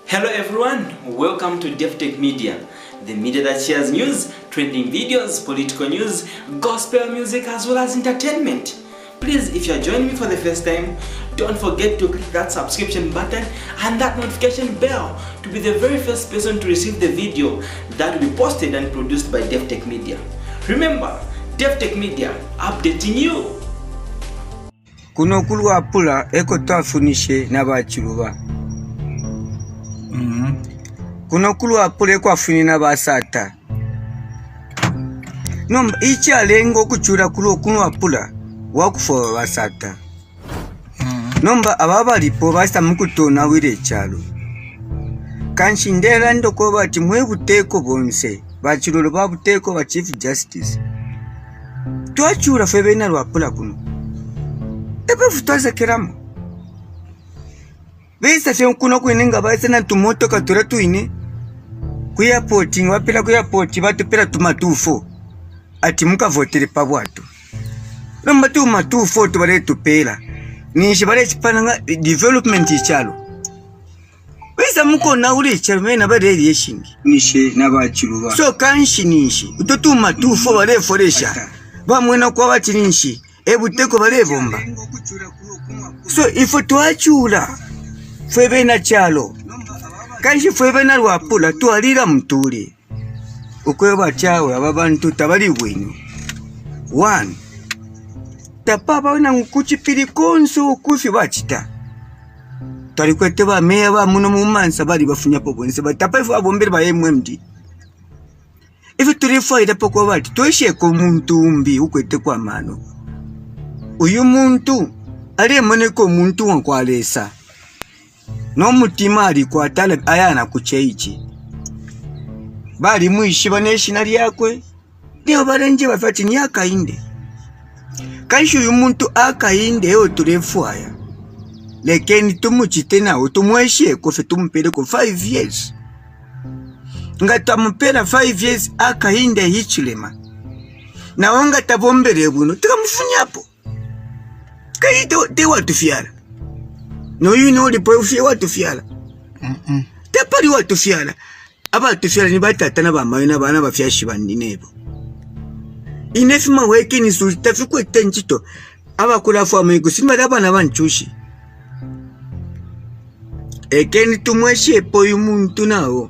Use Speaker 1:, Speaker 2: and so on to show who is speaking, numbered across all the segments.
Speaker 1: Hello everyone, welcome to DevTech Media, the media that shares news, trending videos, political news, gospel music as well as entertainment. Please, if you are joining me for the first time, don't forget to click that subscription button and that notification bell to be the very first person to receive the video that will be posted and produced by DevTech Media. Remember, DevTech Media, updating you.
Speaker 2: Kuno kulwa pula eko tafunishe na bachiruba. Kuno kulwa pula eko afuni na basata. Nomba ichi alengo kuchura kuno pula wakufo basata. Nomba ababa lipo basta mukutona wire chalo. Kanshindera ndoko bati mwebuteko bonse. Bachirolo babuteko ba Chief Justice. Tuachura febena lwa pula kuno. Ebe futwaza keramo. Vesa fe kuno kuinenga baisa na tumoto katura tuine. Kuya poti wapela kuya poti batupela tumatufo. Ati muka votere pa bwatu. Nomba tu matufo to bale tupela. Nishi bale chipananga development ichalo. Vesa muko na ule chalo na bale yeshingi. Nishi na bachiruba. So kanshi nishi. Utotu matufo bale foresha. Ba mwena kwa bati nishi. Ebuteko bale bomba. So ifo tuachula. Fwebe na chalo. Kanshi fwebe na lwapula tualira mtuli. Ukweba chawe ababantu tabali wenu. 1. Tapapa wana nkuchipiri konso ukufi bachita. Talikwete ba meya ba muno mumansa bali bafunya pobonse batapa ifu abombere ba MMD. Ifu tulifa ida poko bati tweshe ko muntu umbi ukwete kwa mano. Uyu muntu ali moneko muntu wankwalesa. No mutima ali kwa tale ayana kucheichi. Bali muishi baneshi nali yakwe. Ndio barenje bafati ni akainde. Kanshi uyu muntu akainde yo tulefwaya. Lekeni tumuchite nawo tumweshe ko fe tumpele ko 5 years. Ngata mpela 5 years akainde hichilema. Na wanga tabombere buno tikamufunyapo. Kaito te watu fiala. No you know the boy fi watu fiala. Te pari watu fiala. Aba tu fiala ni batata na ba mayina bana ba fyashi bandinebo. Inefima weke ni sulta fi kwete nchito. Aba kula fwa mego simba daba na banchushi. Ekeni tumweshe po yumuntu nao.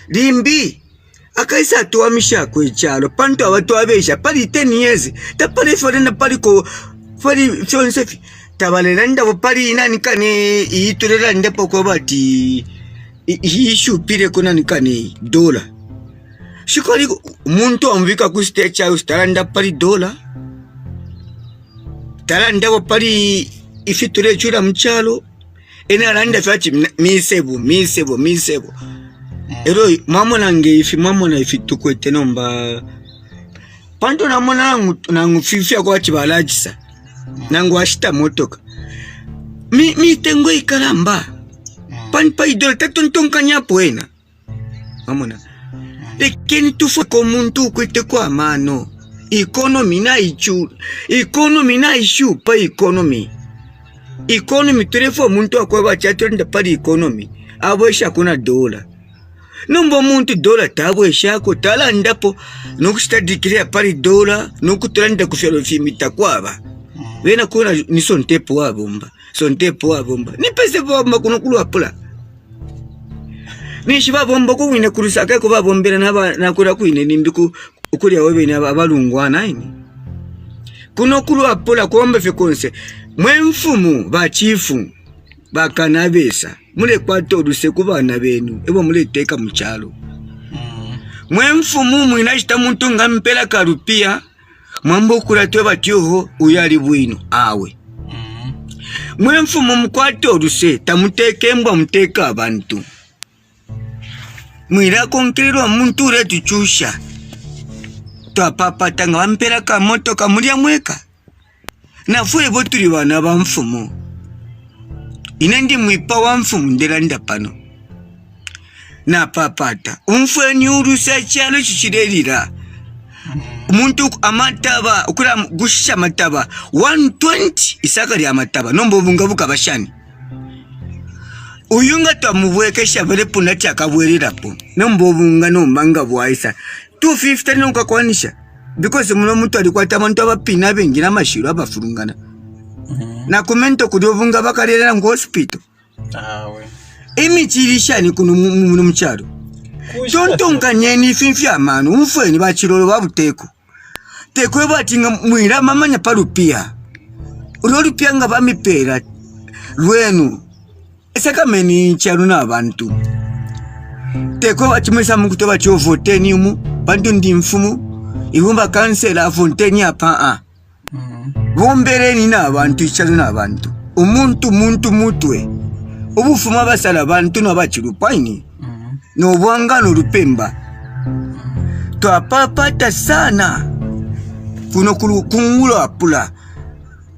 Speaker 2: Limbi akaisa tuamisha kwechalo panto abatu abesha pali 10 years. Ta pali forena pali ko fari fyonsefi tabalelanda bopari nani kane iturela ndapo ko bati ishupire kuna nikani dola shikoli muntu amvika ku stage house talanda pari dola talanda bopari ifiture chura mchalo ena randa fati misebo ero mamona nge ifi mamona ifitukwete nomba panto namona nangu fifia kwa chibalajisa nangu ashita motoka mi tengo ikaramba panpa idol tatontonka nyapo ena mamona lekeni tufo ko muntu kwete kwa mano economy na ishupa economy telefo muntu akweba chatonda pali economy abwesha kuna dola nombo muntu dola tabwesha ko talandapo nokusta dikire pali dola nokutolanda kufelo fimita kwaba wena kuna ni sontepo wabomba ni pese bomba kuno kulwa pula ni shiba bomba ko wine kurusaka ko babombera nakura kuine nimbiku ukuri awe ni abalungwana ini kuno kulwa pula kombe fikonse mwemfumu ba chifu bakanabesa mule kwatoruse kubana benu ebo mule teka muchalo mwemfumu mwinashita muntu ngampela karupia mwambo kuratwe batyoho uyali bwino awe mwemfumu mukwatoruse tamutekembwa muteka abantu mwira konkererwa muntu uretuchusha twapapata nga wampera ka moto kamulya mweka nafue botuli bana ba mfumu inendi mwipa wa mfumu ndelanda pano na papata umfue ni urusa chalo chichirelira muntu amataba ukura gushisha amataba 120 isaka lya amataba nombo bunga buka bashani uyunga twamubwekesha vele puna chakabwererapo nombobunga nombanga bwaisa 250 nokakwanisha because muno muntu alikwata abantu abapina bengi namashiro abafurungana na komento kudobunga bakarera ngo hospital imichirishani kuno muno mcharo tontonga nyeni finfi amano umfweni bachirolo babuteko tekwe batinga mwira mamanya palupia ulolupia nga bamipera lwenu esakameni ncharo n'abantu tekwe bachimwesa mukuto bachovoteni umu bantu ndi mfumu ihumba kansela fonteni apa bombereni n'abantu icharo n'abantu umuntu mutwe ubufuma basala abantu n'abachirupaini n'obwangano lupemba twapapata sana kuno kungulo apula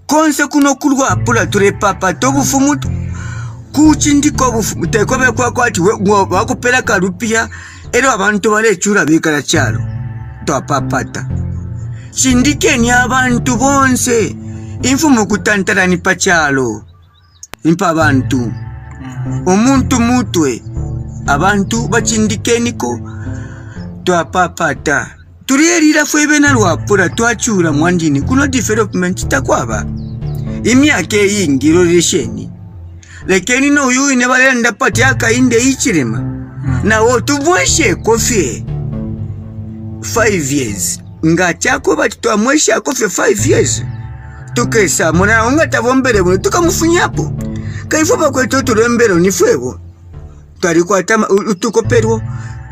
Speaker 2: konse kuno kulwa apula turepapata obufumu kuchindiko obufumu tekobe kwati wakupela kalupia ero abantu balechura bikala chalo twapapata chindikeni abantu bonse infumu kutantarani pachalo impa abantu omuntu mutwe abantu bachindikeniko twapapata turierira fwebena lwapura twachura mwandini kuno development takwaba imyaka eyingiro lesheni lekeni no uyu ne balenda pati akainde ichirema nawo tubweshe kofi 5 years ngachako bati twamwesha kofi 5 years tukesa mona unga tavombere buno tukamufunyapo kaifo bakweto turembero ni fwebo twalikwata utukoperwo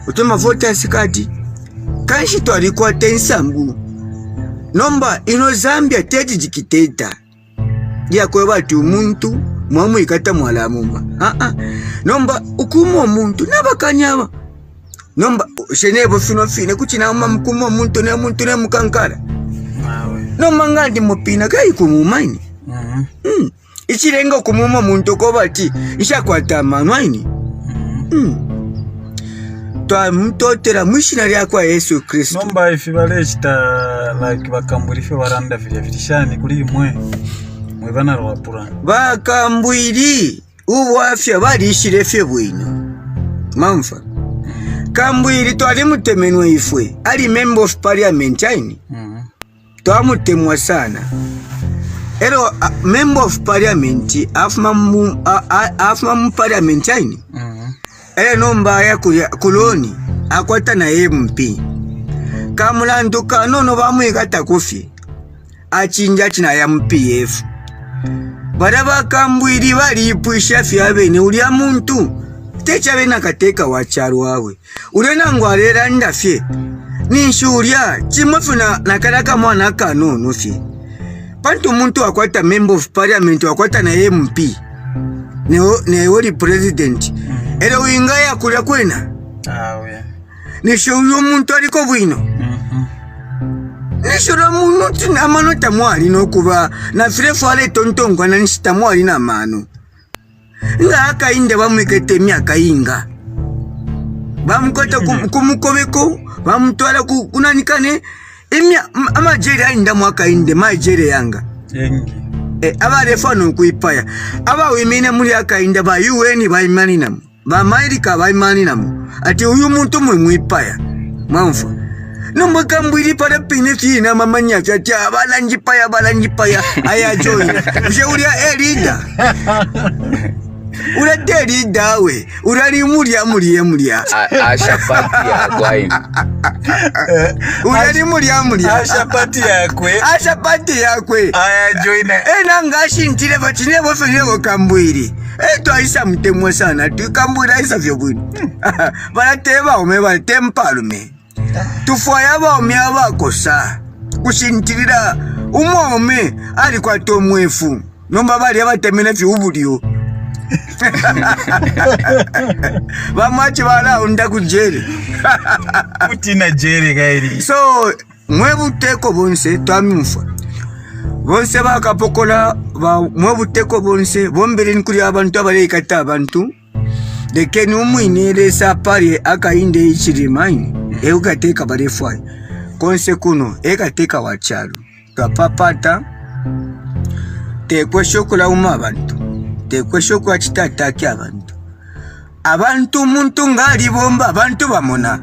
Speaker 2: utoma voters card kanshi twalikwata ensambu nomba ino Zambia teti jikiteta yakwe bati umuntu mwamwikata mwalamumba nomba ukumu omuntu nabakanyaba nomba shenebo fine kuchina mkumu omuntu ne mukankara nomba ngandi mupina kai kumumaini ichirenga kumuma omuntu ko bati ishakwata amanwaini twamutotera mwishina lyakwa Yesu Kristo
Speaker 3: nomba ifi balechita like bakamburife baranda vilishani kuli mwe bana rwapura
Speaker 2: bakambwiri ubwafya balishirefye bwino mamfa kambwiri twali mutemenwe ifwe ali member of parliament aini twamutemwa sana ero member of parliament afma mu parliament aini nomba ya kuloni akwata na MP kamulanduka nono bamwigata kofi achinja china ya MPF baraba kambwiri balipwisha fyabene ulya muntu techabe nakateka wacharo wawe urena ngwarera ndafye ninshurya chimofuna nakaraka mwana kanono fye pantu muntu akwata member of parliament akwata na MP ne wori president ero winga ya kula kwena nishuru muntu aliko bwino nishuru muntu amanota mwali nokuba na firefu ale tontongwa na nishita mwali na mano nga akainde bamwekete myaka inga bamukota kumukobeko bamutwala kunanikane amajere ainda mwaka inde majere yanga
Speaker 3: yengi
Speaker 2: abarefano kuipaya abawimine muri akainda ba UN bayimani namu ba America bayimani namu ati uyu muntu mwipaya mwamfa nomba kambwiri para pine fina mamanya fyati abalanjipaya aya join je ulia elida ula teri dawe urali mulia
Speaker 4: ashapati yakwe
Speaker 2: urali mulia ashapati yakwe
Speaker 3: aya join
Speaker 2: nangashi ntire batine bofenyevo kambwiri twaisa mutemwe sana tukambwira isa vyobwino balateba ome batempalume tufaya baome abakosa kushintirira umome ali kwata omwefu nomba bali abatemene vyubulio bamachi balaunda kujere
Speaker 3: kutina jere gairi
Speaker 2: so mwebuteko bonse twamumfa bonse bakapokola mwebuteko bonse bombere nkuri abantu abalekata abantu dekeni umwinire sapari akainde ichirimaini eukateka barefwa konse kuno ekateka wachalo twapapata tekwe shokula uma abantu tekwe shokwa chitataki abantu abantu muntu ngali bomba abantu bamona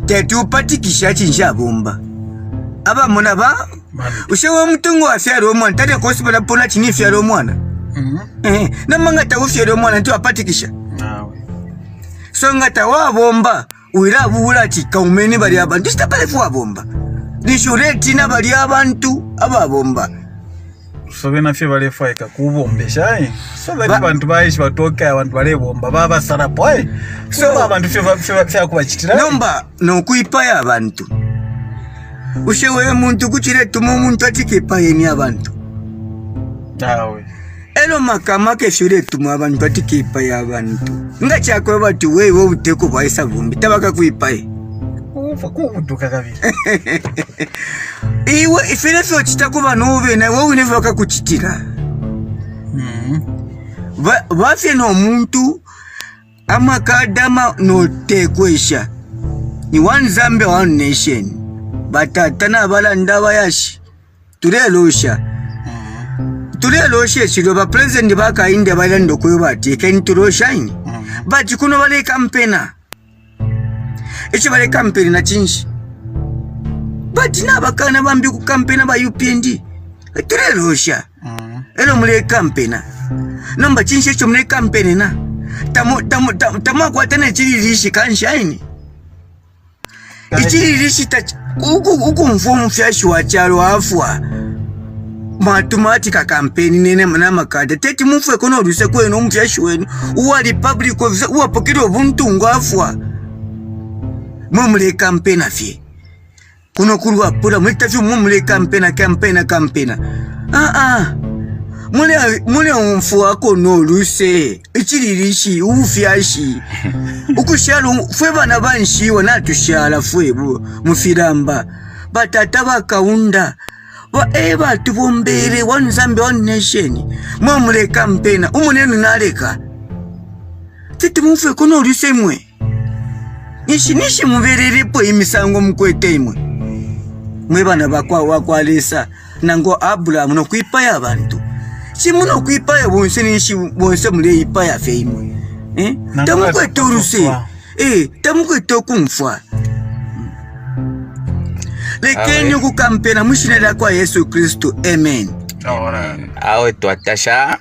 Speaker 2: tetupatikisha chinsha bomba abamona ba ushewe mtungo afyalo omwana tate kosi bala pona chini fyalo omwana namanga ta ufyalo omwana nti apatikisha so ngata wabomba uira bula chikaumeni bali abantu sitapale fu abomba nishureti na bali abantu ababomba
Speaker 3: so bena fye bale faika kubombesha so bali bantu baishi batoka abantu bale bomba baba sarapo so abantu fye kubachitira
Speaker 2: nomba nokuipa ya abantu ushewe muntu kuchire tumu muntu atikepa yeni abantu
Speaker 3: dawe
Speaker 2: elo makama ke shure tumu abantu atikepa ya abantu ngachakwe batu wewe uteko baisa vumbi tabaka kuipa
Speaker 3: kubuduka kabiri
Speaker 2: iwe ifenefe chitakuba nove na wewe unefe wakakuchitira vafye no muntu amakadama no tekwesha ni one Zambia one nation batatana balanda bayashi tulelosha chilo ba president bakainde balando kwe bateke nitulosha ini bati kuno bale kampena eche bale kampeni na chinshi bati nabakana bambi ku kampena ba UPND tulelosha elo mule kampena namba chinshi echo mule kampeni na tamu kwatana chililishi kanshaini ichililishi uku mfumu fyashi wachalo afwa matematika kampeni nene namakada teti mufwe kono oluse kwenu omufyashi wenu uwa republic of uwa pokiri obuntungu afwa mumule kampena fye kuno kulwa pula mwitafyu mumule kampena mule umfu wako noluse ichililishi ufyashi ukushala fwe bana banshiwa natushala fwebu mufiramba batata bakaunda batu bombere one Zambia one nation mumule kampena umunenu naleka tete mufwe kono oluse mwe nishi mubererepo imisango mukwete imwe mwe bana wakwalesa nango Abraham no kwipa ya abantu simuno kwipa ya bonse nishi bonse mule ipa ya fe imwe tamukwete oluse tamukwete okumfwa lekeni okukampena mwishinera kwa Yesu Kristo amen
Speaker 4: awe twatasha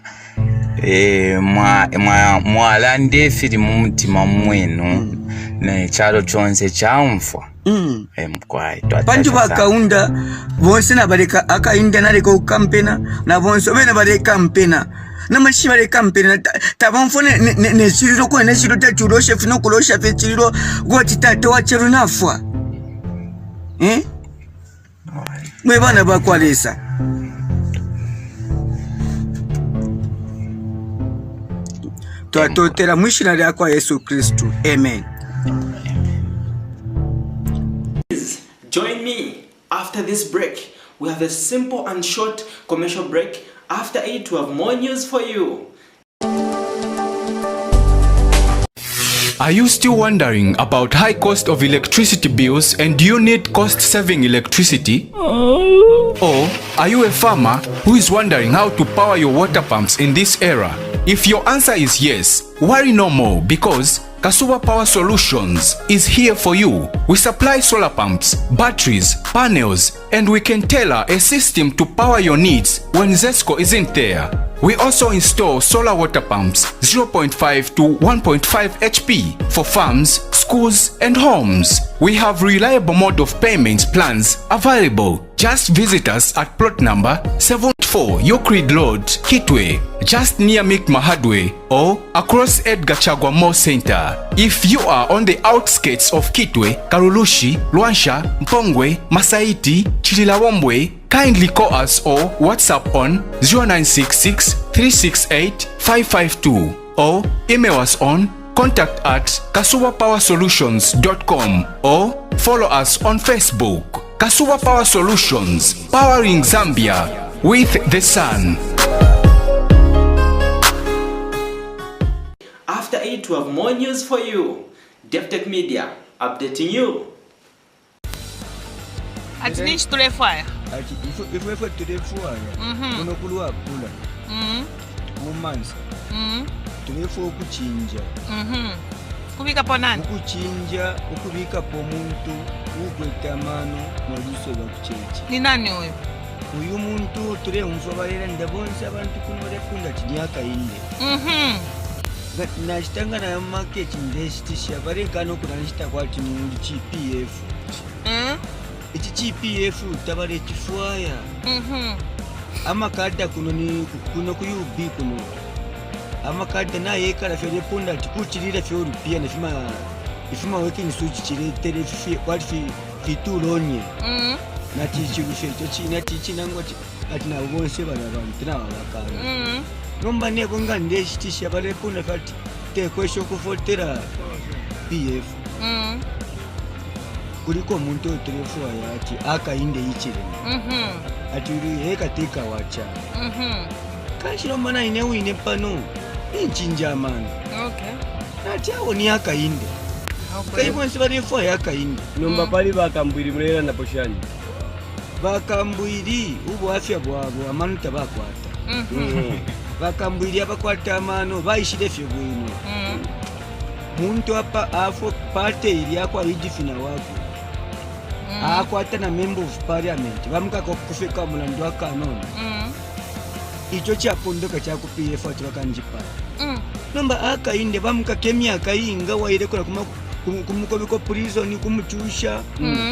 Speaker 4: mwalande filimu mutima mwenu ne chalo chonse chamfwa mkwai twatasha panju bakaunda bonse na baleka akainda naleka okukampena na bonse bene baleka kampena namashi baleka kampena tabamfone ne chiriro ko ne chiriro tachuroshe fino kulosha fe chiriro goti tato wachero nafwa mwe bana bakwalesa twatotera mwishina lya kwa Yesu Kristo amen.
Speaker 1: Join me after this break. We have a simple and short commercial break. After it, we have more news for you.
Speaker 5: Are you still wondering about high cost of electricity bills and do you need cost-saving electricity? Or are you a farmer who is wondering how to power your water pumps in this era? If your answer is yes, worry no more because Kasuwa Power Solutions is here for you. We supply solar pumps, batteries, panels, and we can tailor a system to power your needs when ZESCO isn't there. We also install solar water pumps 0.5 to 1.5 HP for farms, schools, and homes. We have reliable mode of payment plans available. Just visit us at plot number 74 Euclid Road, Kitwe, just near Mikma Hardway, or across Edgar Chagwa Mall Center. If you are on the outskirts of Kitwe, Karulushi, Luansha, Mpongwe, Masaiti, Chililawombwe, kindly call us or WhatsApp on 0966 368 552 or email us on contact@kasuwapowersolutions.com or follow us on Facebook. Kasuwa Power Solutions, powering Zambia with the sun.
Speaker 1: After it, we have more news for you. DevTech Media, updating you.
Speaker 6: Ati nichi tulefaya?
Speaker 2: Ati ifwe tulefaya. Kuno kulwa pula. Mumansa. tulefu okuchinja.
Speaker 6: Kubika po nani?
Speaker 2: Okuchinja, okubika po muntu, ukweta amano mwaluso bakuchechi.
Speaker 6: Ni nani huyo?
Speaker 2: Uyu muntu tule umfabalera ndabonse abantu kuno lekunda chini akainde. Nachitanga na market indestisha bari kano kunanishita kwati ni GPF. Ichi GPF tabare chifuaya. Amakada kuno ni kuno ku UB kuno. Amakada na yekala fere punda tikuchirira fyo rupia na ifima working switch chire tele fi fitulonie. Na tichirushe cyo china tichina ngoti ati na bonse bana abantu na bakana. Nomba nebo ngandeshitisha bale punda kati te kwesho kufotera PF. Kuliko muntu oturefu ayati akainde ichire. Ati uri heka teka wacha. Kashiro mana ine wine pano. Inchinja man.
Speaker 6: Okay.
Speaker 2: Nati awo ni akainde. Kai bonse barefu ayakainde.
Speaker 7: Nomba pali bakambwiri mulera na poshani.
Speaker 2: Bakambwiri ubu afya bwabo amanuta bakwata. Bakambwiri abakwata amano bayishire fyo bwino. Muntu apa afo parte ili akwa idifina wako. Akwata na member of parliament bamuka kufika mulando akanono. Icho chapondoka chako PF ati bakanjipa. Nomba akainde bamuka kemia akainga waire kula kumukobiko prison kumuchusha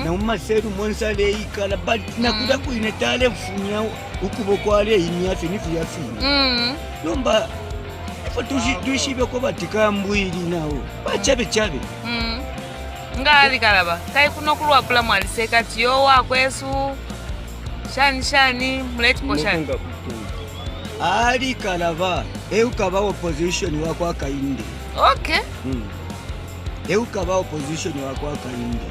Speaker 2: na umaseru monsale ikala but nakuda kuine tale funya ukubokwale imyafi nifu yafi. Nomba ifo tushibe ko batikambwiri nawo bachabe chabe.
Speaker 6: Ngali kalaba kai kuno kulwa pula mwaliseka tiyo wakwesu shani muleti poshani
Speaker 2: ali kalaba eukaba opposition wako akainde.
Speaker 6: Okay.
Speaker 2: Eukaba opposition wako akainde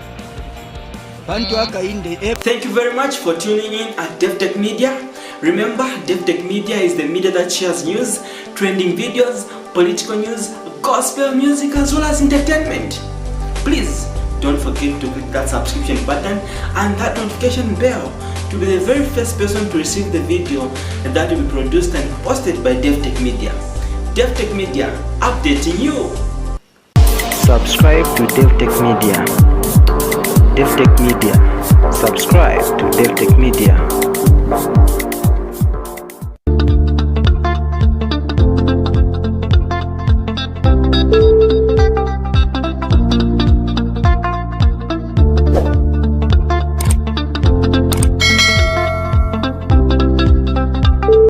Speaker 2: bantu akainde.
Speaker 1: Thank you very much for tuning in at DevTech Media. Remember, DevTech Media is the media that shares news, trending videos, political news, gospel music as well as entertainment. Please don't forget to click that subscription button and that notification bell to be the very first person to receive the video that will be produced and posted by DevTech Media. DevTech Media, updating you.
Speaker 8: Subscribe to DevTech Media. DevTech Media. Subscribe to DevTech Media.